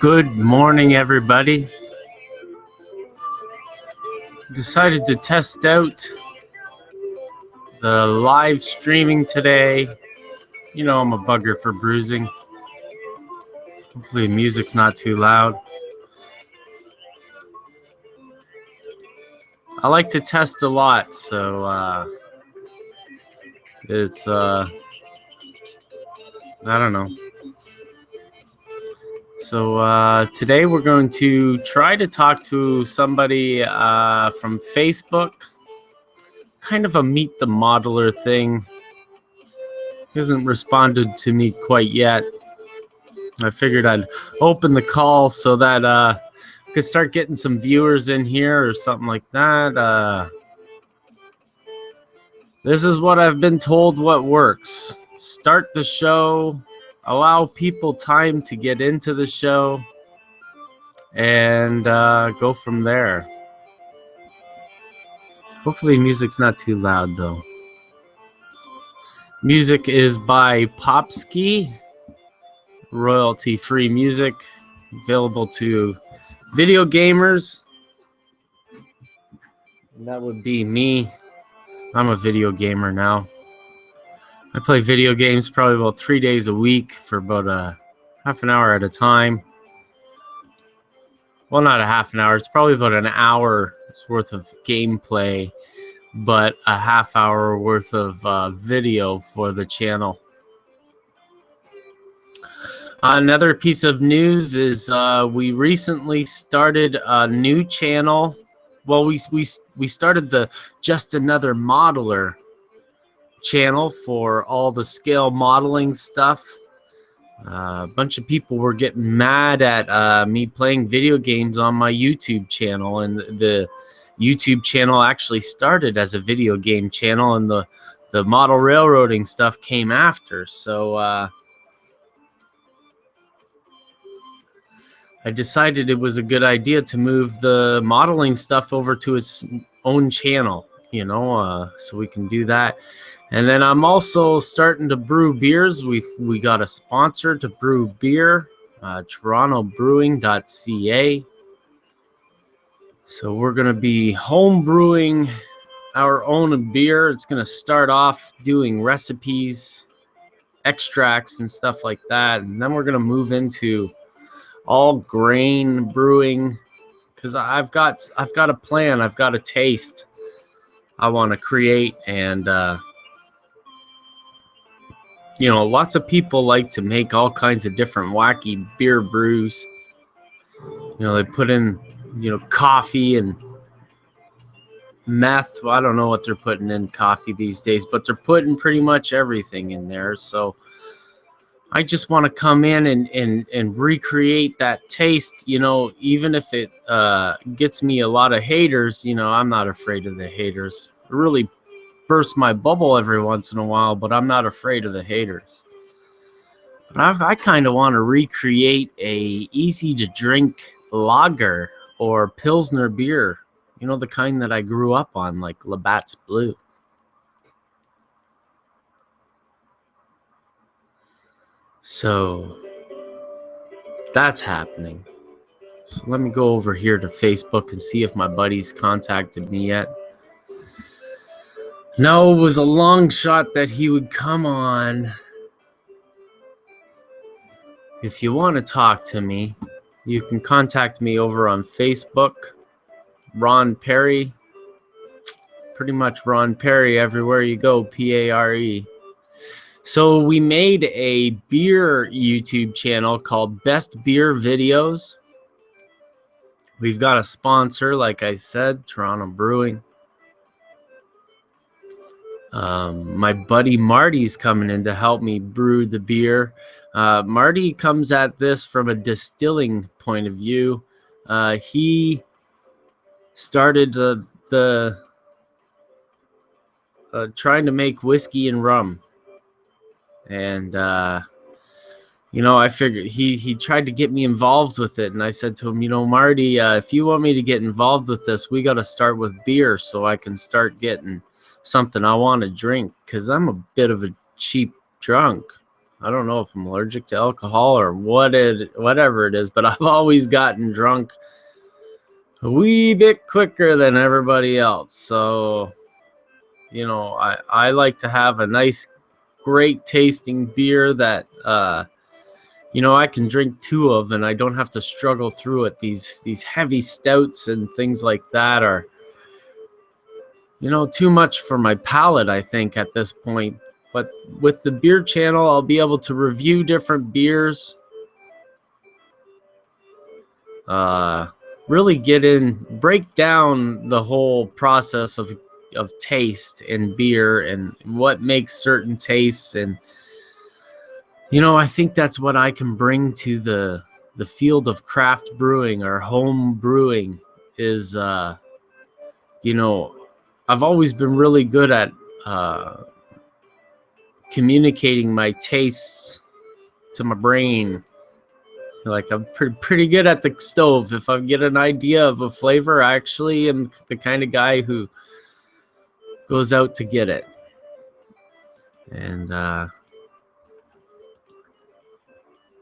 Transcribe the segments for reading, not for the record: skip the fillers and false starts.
Good morning, everybody. Decided to test out the live streaming today. You know, I'm a bugger for bruising. Hopefully the music's not too loud. I like to test a lot, so it's I don't know. So today we're going to try to talk to somebody from Facebook. Kind of a meet the modeler thing. He hasn't responded to me quite yet. I figured I'd open the call so that I could start getting some viewers in here or something like that. This is what I've been told what works. Start the show, allow people time to get into the show, and go from there. Hopefully music's not too loud though. Music is by Popski, royalty-free music, available to video gamers. That would be me. I'm a video gamer now. I play video games probably about 3 days a week for about a half an hour at a time. Well, not a half an hour. It's probably about an hour's worth of gameplay, but a half hour worth of video for the channel. Another piece of news is we recently started a new channel. Well, we started the Just Another Modeler channel for all the scale modeling stuff. A bunch of people were getting mad at me playing video games on my YouTube channel, and the YouTube channel actually started as a video game channel, and the model railroading stuff came after. So I decided it was a good idea to move the modeling stuff over to its own channel, so we can do that. And then I'm also starting to brew beers. We got a sponsor to brew beer, torontobrewing.ca. So we're going to be home brewing our own beer. It's going to start off doing recipes, extracts, and stuff like that. And then we're going to move into all grain brewing, because I've got a plan. I've got a taste I want to create, and lots of people like to make all kinds of different wacky beer brews. They put in coffee and meth. Well, I don't know what they're putting in coffee these days, but they're putting pretty much everything in there. So I just want to come in and recreate that taste, even if it gets me a lot of haters. I'm not afraid of the haters. It really bursts my bubble every once in a while, but I'm not afraid of the haters. But I kind of want to recreate a easy to drink lager or Pilsner beer, the kind that I grew up on, like Labatt's Blue. So that's happening. So let me go over here to Facebook and see if my buddies contacted me yet. No, it was a long shot that he would come on. If you want to talk to me, you can contact me over on Facebook. Ron Perry. Pretty much Ron Perry everywhere you go, P-A-R-E. So we made a beer YouTube channel called Best Beer Videos. We've got a sponsor, like I said, Toronto Brewing. My buddy Marty's coming in to help me brew the beer. Marty comes at this from a distilling point of view. He started the trying to make whiskey and rum. And, I figured he tried to get me involved with it. And I said to him, Marty, if you want me to get involved with this, we got to start with beer so I can start getting something I want to drink, because I'm a bit of a cheap drunk. I don't know if I'm allergic to alcohol or whatever it is, but I've always gotten drunk a wee bit quicker than everybody else. So, you know, I like to have a nice, great tasting beer that, you know, I can drink 2 of and I don't have to struggle through it. These heavy stouts and things like that are, you know, too much for my palate, I think, at this point. But with the beer channel, I'll be able to review different beers, really break down the whole process of taste in beer and what makes certain tastes. And, you know, I think that's what I can bring to the field of craft brewing or home brewing is, you know, I've always been really good at communicating my tastes to my brain. Like I'm pretty good at the stove. If I get an idea of a flavor, I actually am the kind of guy who goes out to get it. And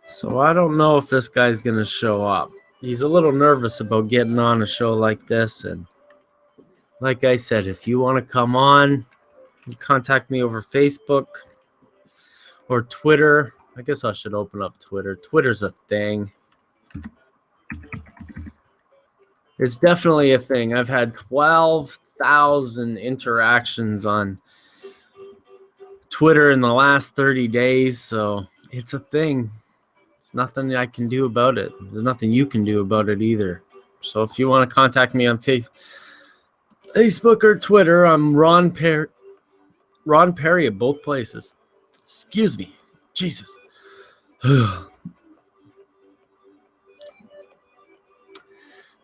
so I don't know if this guy's gonna show up. He's a little nervous about getting on a show like this. And like I said, if you want to come on, contact me over Facebook or Twitter. I guess I should open up Twitter. Twitter's a thing. It's definitely a thing. I've had 12,000 interactions on Twitter in the last 30 days, so it's a thing. It's nothing I can do about it. There's nothing you can do about it either. So if you want to contact me on Facebook or Twitter, I'm Ron Perry at both places. Excuse me. Jesus.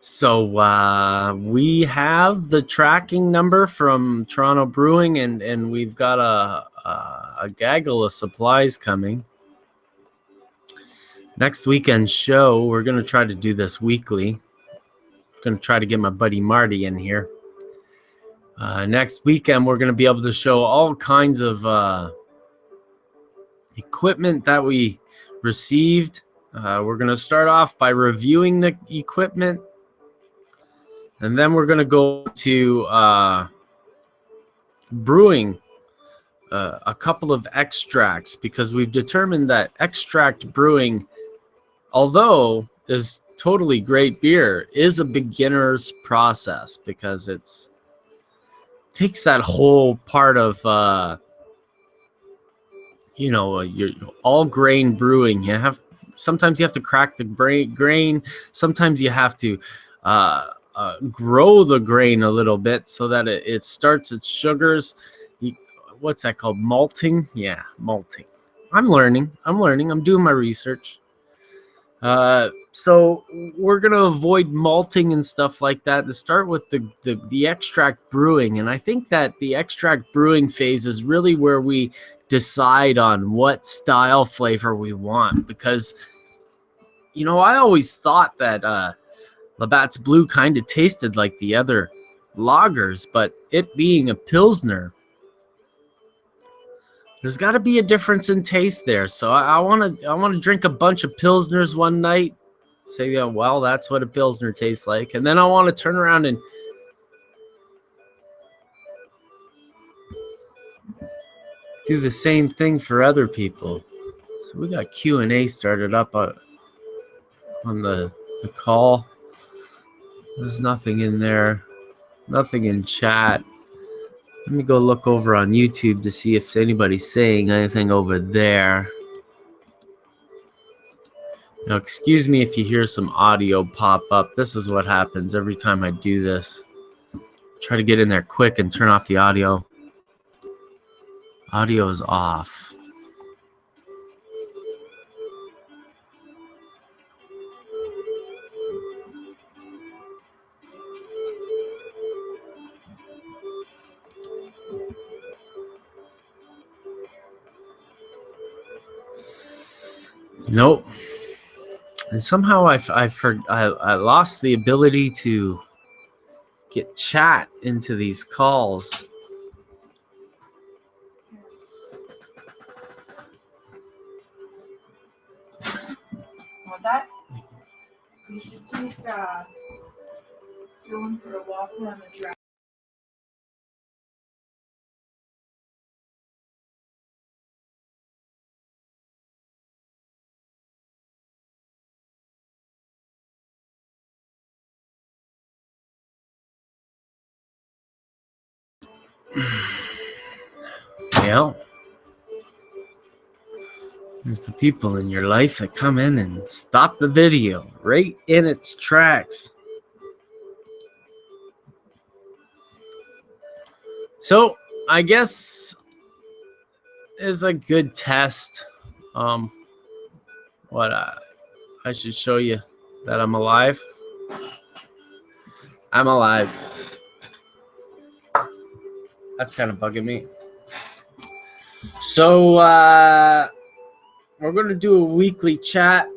So we have the tracking number from Toronto Brewing, and we've got a gaggle of supplies coming. Next weekend's show, we're going to try to do this weekly. I'm going to try to get my buddy Marty in here. Next weekend, we're going to be able to show all kinds of equipment that we received. We're going to start off by reviewing the equipment. And then we're going to go to brewing a couple of extracts, because we've determined that extract brewing, although is totally great beer, is a beginner's process, because it takes that whole part of you know, your all grain brewing. Sometimes you have to crack the grain. Sometimes you have to grow the grain a little bit so that it starts its sugars. What's that called? Malting? Yeah, malting. I'm learning. I'm doing my research. So we're going to avoid malting and stuff like that and start with the extract brewing. And I think that the extract brewing phase is really where we decide on what style flavor we want. Because, you know, I always thought that Labatt's Blue kind of tasted like the other lagers, but it being a Pilsner, there's got to be a difference in taste there. So I want to drink a bunch of Pilsners one night, say, yeah, well, that's what a Pilsner tastes like. And then I want to turn around and do the same thing for other people. So we got Q&A started up on the call. There's nothing in there, nothing in chat. Let me go look over on YouTube to see if anybody's saying anything over there. Now, excuse me if you hear some audio pop up. This is what happens every time I do this. Try to get in there quick and turn off the audio. Audio is off. Nope. And somehow I lost the ability to get chat into these calls. You should take Dylan for a walk around the track. Yeah. There's the people in your life that come in and stop the video right in its tracks. So I guess is a good test. What I should show you that I'm alive. I'm alive. That's kind of bugging me. So we're gonna do a weekly chat.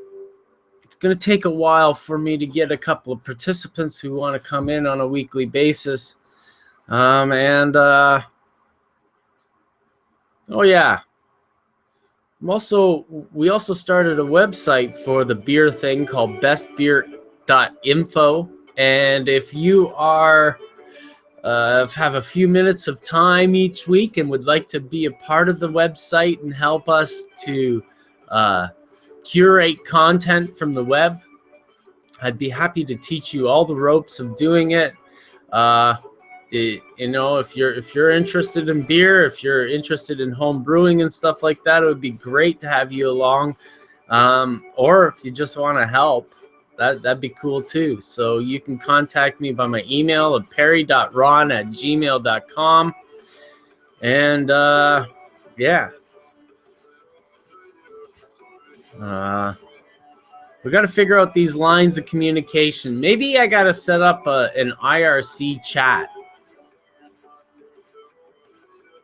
It's gonna take a while for me to get a couple of participants who want to come in on a weekly basis. Oh yeah. We also started a website for the beer thing called bestbeer.info. And if you are have a few minutes of time each week and would like to be a part of the website and help us to curate content from the web, I'd be happy to teach you all the ropes of doing it. If you're interested in beer, if you're interested in home brewing and stuff like that, it would be great to have you along. Or if you just want to help, that'd be cool too. So you can contact me by my email at perry.ron@gmail.com. And yeah. We got to figure out these lines of communication. Maybe I got to set up an IRC chat.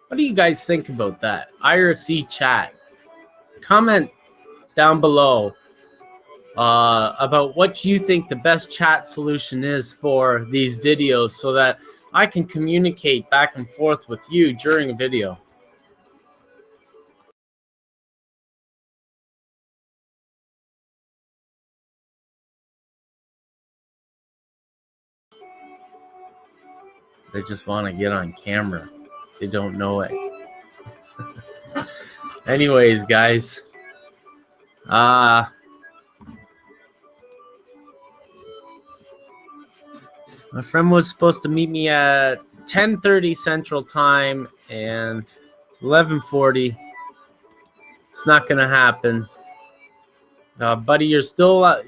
What do you guys think about that? IRC chat. Comment down below about what you think the best chat solution is for these videos so that I can communicate back and forth with you during a video. They just want to get on camera. They don't know it. Anyways, guys. My friend was supposed to meet me at 10:30 Central Time, and it's 11:40. It's not gonna happen, buddy. You're still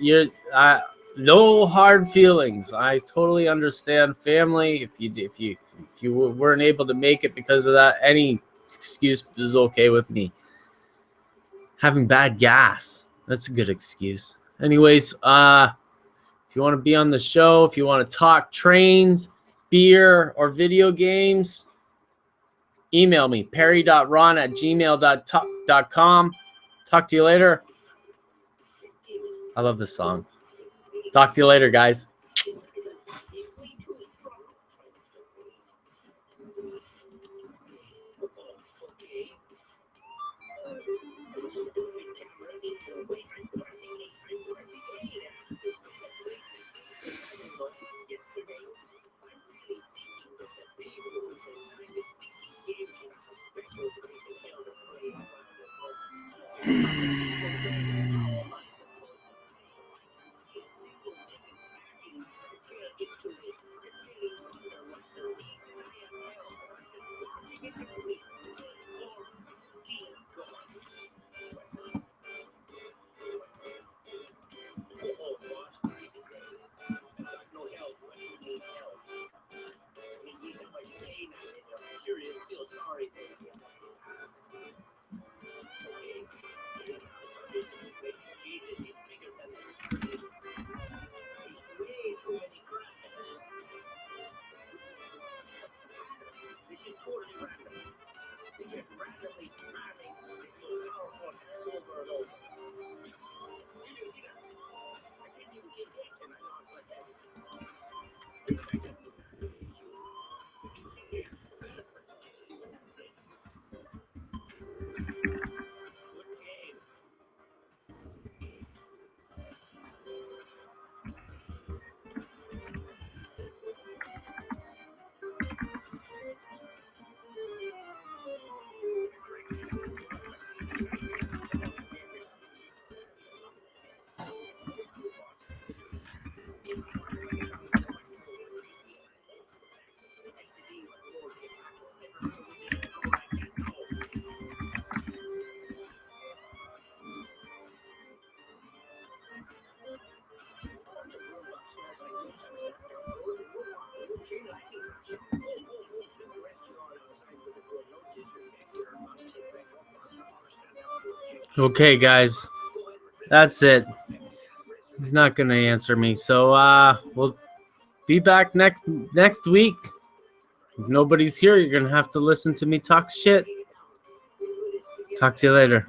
no hard feelings. I totally understand, family. If you weren't able to make it because of that, any excuse is okay with me. Having bad gas, that's a good excuse. Anyways, if you want to be on the show, if you want to talk trains, beer, or video games, email me, perry.ron@gmail.com. Talk to you later. I love this song. Talk to you later, guys. Okay, guys, that's it. He's not gonna answer me, so we'll be back next week. If nobody's here, you're gonna have to listen to me talk shit. Talk to you later.